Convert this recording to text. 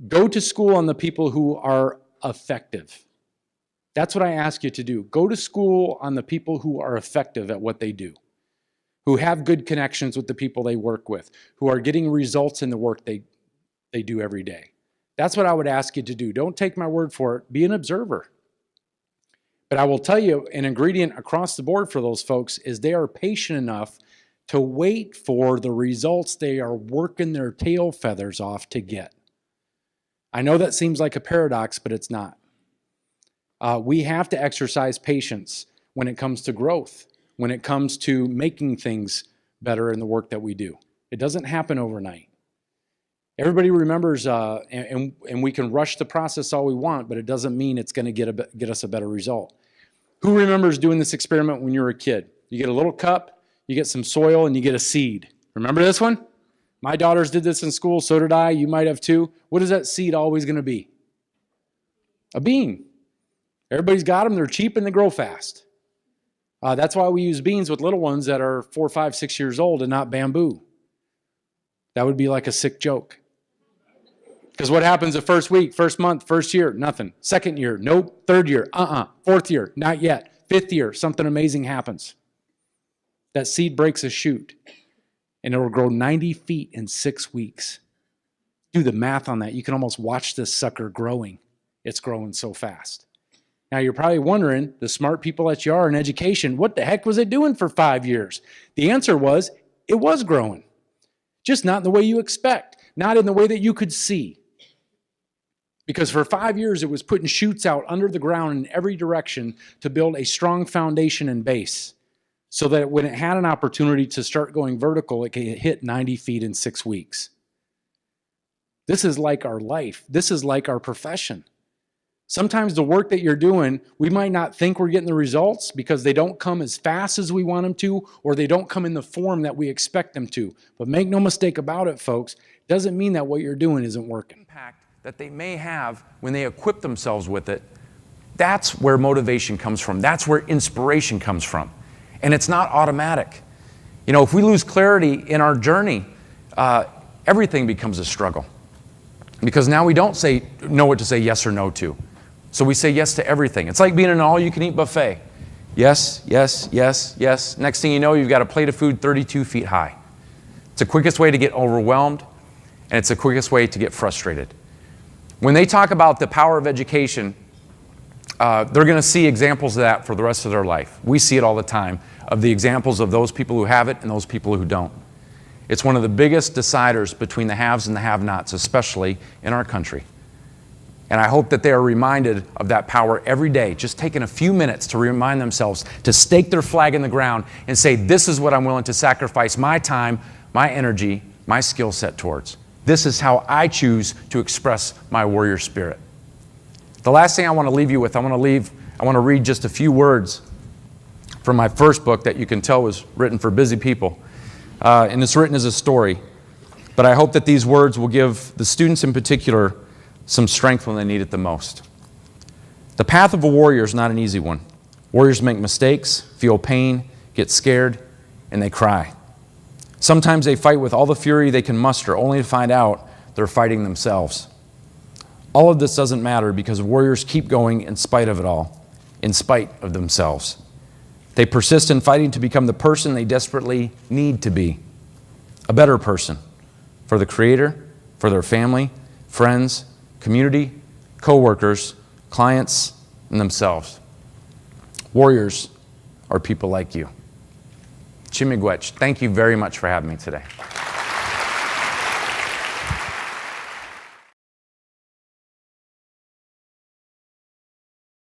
Go to school on the people who are effective. That's what I ask you to do. Go to school on the people who are effective at what they do, who have good connections with the people they work with, who are getting results in the work they do every day. That's what I would ask you to do. Don't take my word for it. Be an observer. But I will tell you, an ingredient across the board for those folks is they are patient enough to wait for the results they are working their tail feathers off to get. I know that seems like a paradox, but it's not. We have to exercise patience when it comes to growth, when it comes to making things better in the work that we do. It doesn't happen overnight. Everybody remembers, and we can rush the process all we want, but it doesn't mean it's going to get us a better result. Who remembers doing this experiment when you were a kid? You get a little cup, you get some soil, and you get a seed. Remember this one? My daughters did this in school, so did I. You might have too. What is that seed always going to be? A bean. Everybody's got them. They're cheap and they grow fast. That's why we use beans with little ones that are 4, 5, 6 years old and not bamboo. That would be like a sick joke. Because what happens the first week, first month, first year? Nothing. Second year? Nope. Third year? Fourth year? Not yet. Fifth year? Something amazing happens. That seed breaks a shoot. And it will grow 90 feet in 6 weeks. Do the math on that. You can almost watch this sucker growing. It's growing so fast. Now, you're probably wondering, the smart people that you are in education, what the heck was it doing for 5 years? The answer was, it was growing. Just not in the way you expect. Not in the way that you could see. Because for 5 years, it was putting shoots out under the ground in every direction to build a strong foundation and base. So that when it had an opportunity to start going vertical, it could hit 90 feet in 6 weeks. This is like our life. This is like our profession. Sometimes the work that you're doing, we might not think we're getting the results because they don't come as fast as we want them to, or they don't come in the form that we expect them to. But make no mistake about it, folks, it doesn't mean that what you're doing isn't working. Impact that they may have when they equip themselves with it, that's where motivation comes from. That's where inspiration comes from. And it's not automatic. You know, if we lose clarity in our journey, everything becomes a struggle. Because now we don't know what to say yes or no to. So we say yes to everything. It's like being in an all-you-can-eat buffet. Yes, yes, yes, yes. Next thing you know, you've got a plate of food 32 feet high. It's the quickest way to get overwhelmed, and it's the quickest way to get frustrated. When they talk about the power of education, they're going to see examples of that for the rest of their life. We see it all the time, of the examples of those people who have it and those people who don't. It's one of the biggest deciders between the haves and the have-nots, especially in our country. And I hope that they are reminded of that power every day, just taking a few minutes to remind themselves to stake their flag in the ground and say, this is what I'm willing to sacrifice my time, my energy, my skill set towards. This is how I choose to express my warrior spirit. The last thing I want to leave you with, I want to read just a few words from my first book that you can tell was written for busy people. And it's written as a story. But I hope that these words will give the students in particular some strength when they need it the most. The path of a warrior is not an easy one. Warriors make mistakes, feel pain, get scared, and they cry. Sometimes they fight with all the fury they can muster, only to find out they're fighting themselves. All of this doesn't matter because warriors keep going in spite of it all, in spite of themselves. They persist in fighting to become the person they desperately need to be, a better person for the Creator, for their family, friends, community, co-workers, clients, and themselves. Warriors are people like you. Chimigwech, thank you very much for having me today.